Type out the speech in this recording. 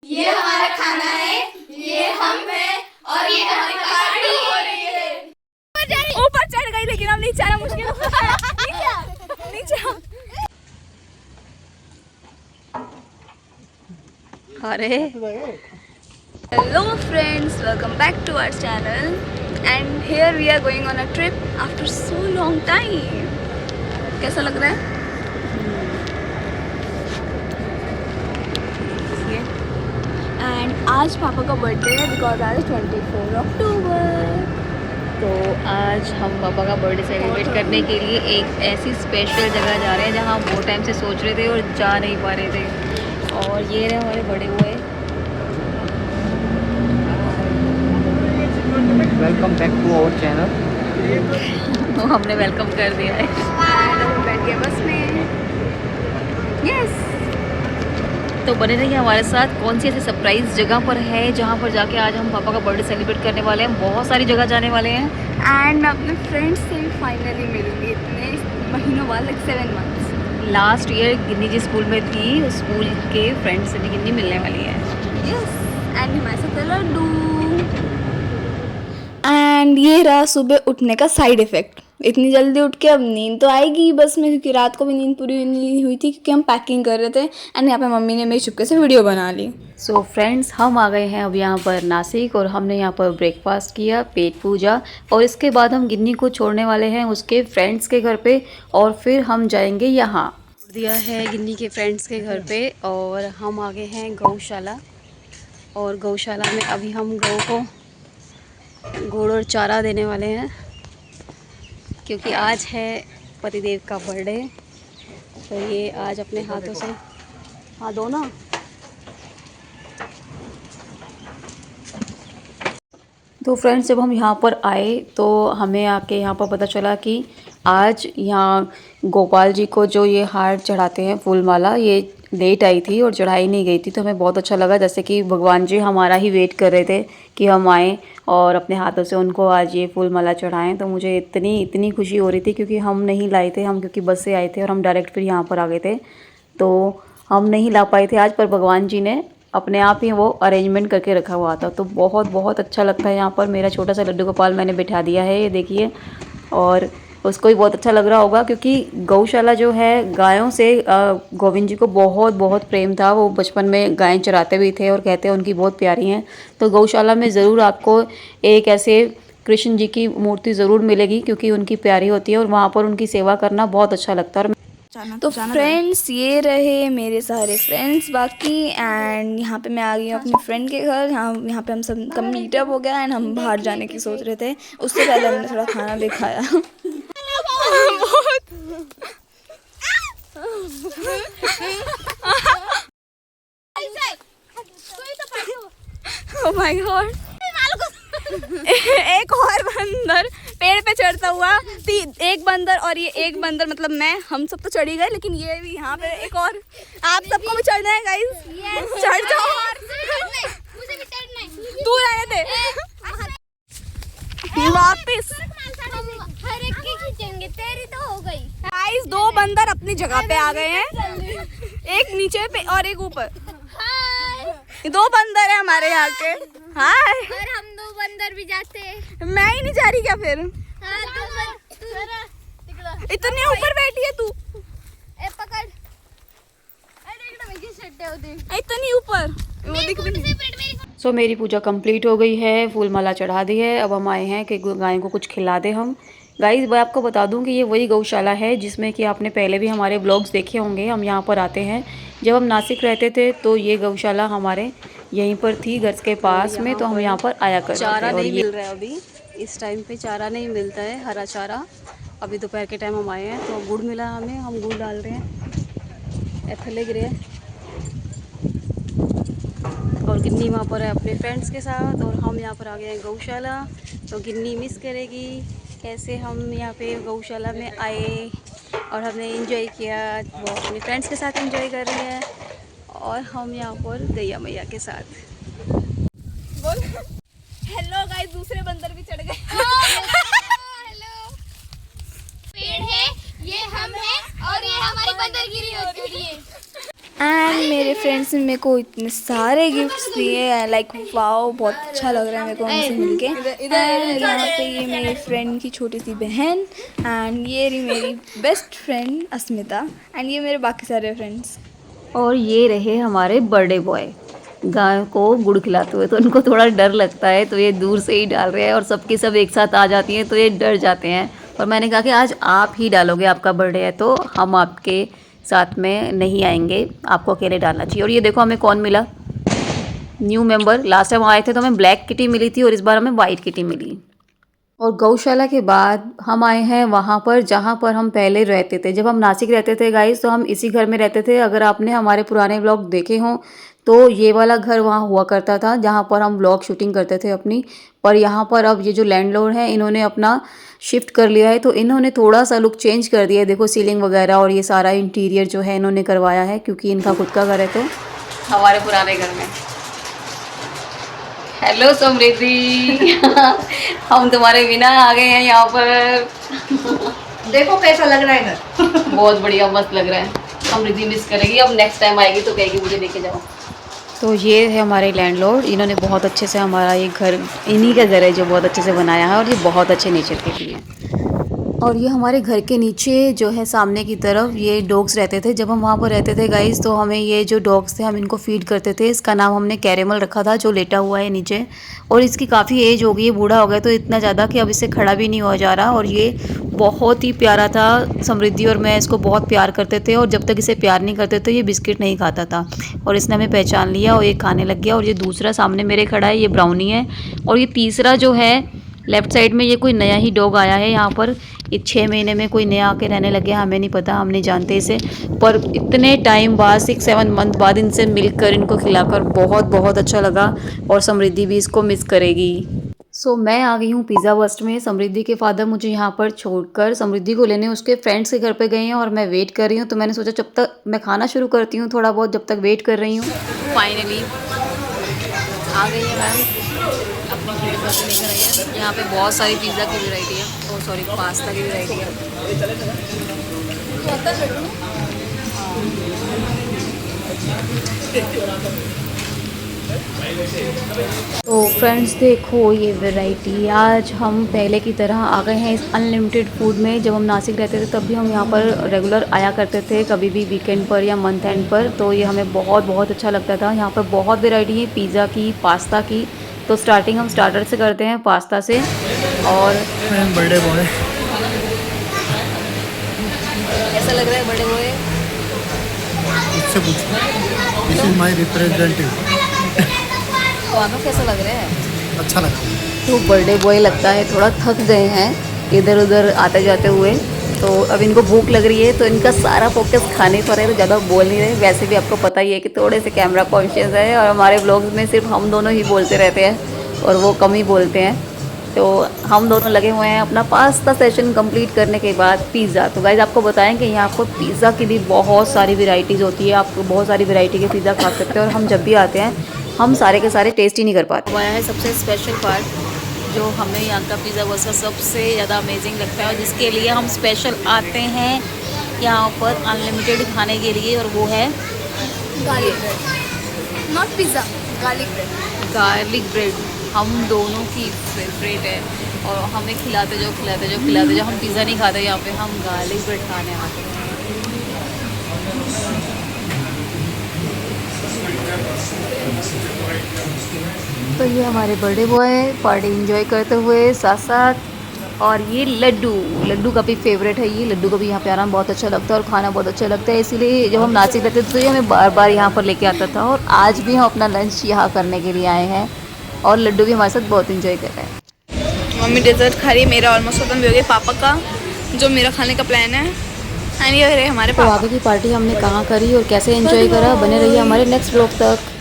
ये हमारा खाना है, ये हम हैं और ये हमारी पार्टी हो रही है। ऊपर चढ़ गई लेकिन अब नीचे आना मुश्किल हो रहा है। नीचे अरे hello friends, welcome back to our channel and here we are going on a trip after so long time. कैसा लग रहा है? एंड आज पापा का बर्थडे है बिकॉज आज 24 अक्टूबर। तो आज हम पापा का बर्थडे सेलिब्रेट करने के लिए एक ऐसी स्पेशल जगह जा रहे हैं जहाँ हम बहुत टाइम से सोच रहे थे और जा नहीं पा रहे थे। और ये रहे हमारे बड़े हुए। Welcome back to our channel. तो हमने वेलकम कर दिया है। हम बैठ गए बस में। यस। तो बने रहिए हमारे साथ। कौन सी ऐसी सरप्राइज जगह पर है जहाँ पर जाके आज हम पापा का बर्थडे सेलिब्रेट करने वाले हैं। बहुत सारी जगह जाने वाले हैं एंड मैं अपने फ्रेंड्स से भी फाइनली मिलूंगी इतने महीनों बाद, लाइक 7 months। लास्ट ईयर गिन्नी जिस स्कूल में थी उस स्कूल के फ्रेंड से भी गिन्नी मिलने वाली है। यस एंड हमारे साथ है लड्डू। एंड ये रहा सुबह उठने का साइड इफ़ेक्ट। इतनी जल्दी उठ के अब नींद तो आएगी बस में, क्योंकि रात को भी नींद पूरी नहीं हुई थी क्योंकि हम पैकिंग कर रहे थे। एंड यहाँ पे मम्मी ने मेरी चुपके से वीडियो बना ली। सो फ्रेंड्स, हम आ गए हैं अब यहाँ पर नासिक और हमने यहाँ पर ब्रेकफास्ट किया, पेट पूजा, और इसके बाद हम गिन्नी को छोड़ने वाले हैं उसके फ्रेंड्स के घर पे और फिर हम जाएंगे यहाँ। दिया है गिन्नी के फ्रेंड्स के घर पे और हम आ गए हैं गौशाला। और गौशाला में अभी हम गौ को गुड़ और चारा देने वाले हैं क्योंकि आज है पतिदेव का बर्थडे। तो ये आज अपने हाथों से, हाँ दो ना। तो फ्रेंड्स, जब हम यहाँ पर आए तो हमें आके यहाँ पर पता चला कि आज यहाँ गोपाल जी को जो ये हार चढ़ाते हैं फूल माला, ये लेट आई थी और चढ़ाई नहीं गई थी। तो हमें बहुत अच्छा लगा, जैसे कि भगवान जी हमारा ही वेट कर रहे थे कि हम आएँ और अपने हाथों से उनको आज ये फूल माला चढ़ाएँ। तो मुझे इतनी खुशी हो रही थी क्योंकि हम नहीं लाए थे, हम क्योंकि बस से आए थे और हम डायरेक्ट फिर यहाँ पर आ गए थे। तो हम नहीं ला पाए थे आज, पर भगवान जी ने अपने आप ही वो अरेंजमेंट करके रखा हुआ था। तो बहुत अच्छा लगता है यहाँ पर। मेरा छोटा सा लड्डू गोपाल मैंने बिठा दिया है, ये देखिए, और उसको भी बहुत अच्छा लग रहा होगा क्योंकि गौशाला जो है गायों से गोविंद जी को बहुत प्रेम था। वो बचपन में गायें चराते भी थे और कहते हैं उनकी बहुत प्यारी हैं। तो गौशाला में ज़रूर आपको एक ऐसे कृष्ण जी की मूर्ति ज़रूर मिलेगी क्योंकि उनकी प्यारी होती है और वहाँ पर उनकी सेवा करना बहुत अच्छा लगता है। तो फ्रेंड्स, ये रहे मेरे सारे फ्रेंड्स बाकी। एंड यहाँ पे मैं आ गई हूँ अपने फ्रेंड के घर। यहाँ पे हम सब का मीटअप हो गया एंड हम बाहर जाने की सोच रहे थे। उससे पहले हमने थोड़ा खाना भी खाया। ओह माय गॉड, एक और बंदर पेड़ पे चढ़ता हुआ। एक बंदर और ये एक बंदर, मतलब मैं, हम सब तो चढ़ी गए लेकिन ये भी यहाँ पे एक और। आप सबको भी चढ़ना है गाइस, चढ़ जाओ। तू रहने दे वापिस। हर एक की खींचेंगे, तेरी तो हो गई। गाइस, 2 बंदर अपनी जगह पे आ गए हैं, एक नीचे पे और एक ऊपर। 2 बंदर है हमारे यहाँ के। हाय, और हम 2 बंदर भी जाते हैं। मैं ही नहीं जा रही क्या फिर? हाँ, इतने ऊपर बैठी है तू। ए पकड़, इतनी ऊपर वो दिख भी नहीं। सो मेरी पूजा कंप्लीट हो गई है, फूल माला चढ़ा दी है। अब हम आए हैं कि गाय को कुछ खिला दें हम। गाइस, मैं आपको बता दूं कि ये वही गौशाला है जिसमें कि आपने पहले भी हमारे ब्लॉग्स देखे होंगे। हम यहाँ पर आते हैं, जब हम नासिक रहते थे तो ये गौशाला हमारे यहीं पर थी घर के पास में। तो हम यहाँ पर आया करते थे। चारा नहीं मिल रहा है अभी, इस टाइम पे चारा नहीं मिलता है, हरा चारा। अभी दोपहर के टाइम हम आए हैं तो गुड़ मिला हमें, हम गुड़ डाल रहे हैं। थले गिरे और गिन्नी वहाँ पर है अपने फ्रेंड्स के साथ और हम यहाँ पर आ गए हैं गौशाला। तो गिन्नी मिस करेगी कैसे हम यहाँ पे गौशाला में आए और हमने एंजॉय किया। वो अपने फ्रेंड्स के साथ एंजॉय कर रही है और हम यहाँ पर गैया मैया के साथ। बोल हेलो गाइस, दूसरे बंदर भी चढ़ गए। हेलो, पेड़ है, ये हम हैं और ये हमारी बंदरगिरी होती है। एंड मेरे फ्रेंड्स ने मेरे को इतने सारे गिफ्ट्स दिए हैं, लाइक वाओ, बहुत अच्छा लग रहा है मेरे को उनसे मिलके। एंड यहाँ पे ये मेरी फ्रेंड की छोटी सी बहन, एंड ये रही मेरी बेस्ट फ्रेंड अस्मिता, एंड ये मेरे बाकी सारे फ्रेंड्स। और ये रहे हमारे बर्थडे बॉय, गाय को गुड़ खिलाते हुए। तो उनको थोड़ा डर लगता है तो ये दूर से ही डाल रहे हैं, और सबके सब एक साथ आ जाती हैं तो ये डर जाते हैं। और मैंने कहा कि आज आप ही डालोगे, आपका बर्थडे है तो हम आपके साथ में नहीं आएंगे, आपको अकेले डालना चाहिए। और ये देखो हमें कौन मिला, न्यू मेंबर। लास्ट टाइम आए थे तो हमें ब्लैक किटी मिली थी और इस बार हमें वाइट किटी मिली। और गौशाला के बाद हम आए हैं वहाँ पर जहाँ पर हम पहले रहते थे। जब हम नासिक रहते थे गाइस तो हम इसी घर में रहते थे। अगर आपने हमारे पुराने व्लॉग देखे हों तो ये वाला घर वहाँ हुआ करता था जहाँ पर हम व्लॉग शूटिंग करते थे अपनी। पर यहाँ पर अब ये जो लैंडलॉर्ड हैं इन्होंने अपना शिफ्ट कर लिया है, तो इन्होंने थोड़ा सा लुक चेंज कर दिया है। देखो सीलिंग वगैरह और ये सारा इंटीरियर जो है इन्होंने करवाया है, क्योंकि इनका खुद का घर है। तो हमारे पुराने घर में हेलो समृद्धि हम तुम्हारे बिना आ गए हैं यहाँ पर। देखो कैसा लग रहा है घर। बहुत बढ़िया, मस्त लग रहा है। समृद्धि मिस करेगी, अब नेक्स्ट टाइम आएगी तो कहेगी मुझे लेके जाओ। तो ये है हमारे लैंडलॉर्ड, इन्होंने बहुत अच्छे से हमारा ये घर, इन्हीं का घर है जो बहुत अच्छे से बनाया है, और ये बहुत अच्छे नेचर के लिए। और ये हमारे घर के नीचे जो है सामने की तरफ ये डॉग्स रहते थे। जब हम वहाँ पर रहते थे गाइस तो हमें ये जो डॉग्स थे हम इनको फीड करते थे। इसका नाम हमने कैरेमल रखा था, जो लेटा हुआ है नीचे। और इसकी काफ़ी एज हो गई है, बूढ़ा हो गया तो इतना ज़्यादा कि अब इससे खड़ा भी नहीं हुआ जा रहा। और ये बहुत ही प्यारा था, समृद्धि और मैं इसको बहुत प्यार करते थे। और जब तक इसे प्यार नहीं करते तो ये बिस्किट नहीं खाता था, और इसने हमें पहचान लिया और ये खाने लग गया। और ये दूसरा सामने मेरे खड़ा है, ये ब्राउनी है। और ये तीसरा जो है लेफ़्ट साइड में, ये कोई नया ही डॉग आया है यहाँ पर। ये 6 महीने में कोई नया आके रहने लग गया, हमें नहीं पता, हम नहीं जानते इसे। पर इतने टाइम बाद 6-7 मंथ बाद इनसे मिलकर, इनको खिलाकर बहुत बहुत अच्छा लगा। और समृद्धि भी इसको मिस करेगी। सो मैं आ गई हूँ पिज़्ज़ा बस्ट में। समृद्धि के फादर मुझे यहाँ पर छोड़कर समृद्धि को लेने उसके फ्रेंड्स के घर पे गए हैं, और मैं वेट कर रही हूँ। तो मैंने सोचा जब तक मैं खाना शुरू करती हूँ थोड़ा बहुत, जब तक वेट कर रही हूँ। फाइनली आ गई है मैम, अपनी प्लेट बस लेकर आई है। यहाँ पे बहुत सारी पिज़्ज़ा की वैरायटी है, और सॉरी पास्ता की वैरायटी है। तो फ्रेंड्स देखो ये वैरायटी, आज हम पहले की तरह आ गए हैं इस अनलिमिटेड फूड में। जब हम नासिक रहते थे तब भी हम यहाँ पर रेगुलर आया करते थे, कभी भी वीकेंड पर या मंथ एंड पर। तो ये हमें बहुत बहुत अच्छा लगता था। यहाँ पर बहुत वैरायटी है पिज़्ज़ा की, पास्ता की। तो स्टार्टिंग हम स्टार्टर से करते हैं, पास्ता से। और बर्थडे बॉय कैसा लग रहा है बर्थडे बॉय? इससे पूछो, दिस इज माय रिप्रेजेंटेटिव। तो आपको कैसा लग रहा है? अच्छा लगा। तो बर्थडे बॉय लगता है थोड़ा थक गए हैं इधर उधर आते जाते हुए। तो अब इनको भूख लग रही है तो इनका सारा फोकस खाने पर है, तो ज़्यादा बोल नहीं रहे। वैसे भी आपको पता ही है कि थोड़े से कैमरा कॉन्शियस है, और हमारे व्लॉग्स में सिर्फ हम दोनों ही बोलते रहते हैं और वो कम ही बोलते हैं। तो हम दोनों लगे हुए हैं अपना पास्ता सेशन कंप्लीट करने के बाद पिज़्ज़ा। तो गाइस आपको बताएं कि यहाँ पर पिज़्ज़ा की भी बहुत सारी वेराइटीज़ होती है, आप बहुत सारी वेराइटी के पिज़्ज़ा खा सकते हैं। और हम जब भी आते हैं हम सारे के सारे टेस्ट ही नहीं कर पाते। वो आया है सबसे स्पेशल पार्ट जो हमें यहाँ का पिज़्ज़ा बस का सबसे ज़्यादा अमेजिंग लगता है, और जिसके लिए हम स्पेशल आते हैं यहाँ पर अनलिमिटेड खाने के लिए, और वो है garlic bread, not pizza, garlic bread. Garlic bread हम दोनों की फेवरेट है, और हमें खिलाते जाओ खिलाते जाओ खिलाते जाओ। हम पिज़्ज़ा नहीं खाते यहाँ पे, हम गार्लिक ब्रेड खाने आते हैं। तो ये हमारे बर्थडे बॉय पार्टी एंजॉय करते हुए साथ साथ। और ये लड्डू का भी फेवरेट है। ये लड्डू को भी यहाँ पे आना बहुत अच्छा लगता है और खाना बहुत अच्छा लगता है, इसीलिए जब हम नासिक रहते थे तो ये हमें बार बार यहाँ पर लेके आता था। और आज भी हम अपना लंच यहाँ करने के लिए आए हैं, और लड्डू भी हमारे साथ बहुत इंजॉय कर रहे हैं। मम्मी डेजर्ट खा रही है, मेरा ऑलमोस्ट खत्म भी हो गया। पापा का जो मेरा खाने का प्लान है, एंड ये रहे हमारे तो आगे की पार्टी हमने कहाँ करी और कैसे एंजॉय करा, बने रहिए हमारे नेक्स्ट व्लॉग तक।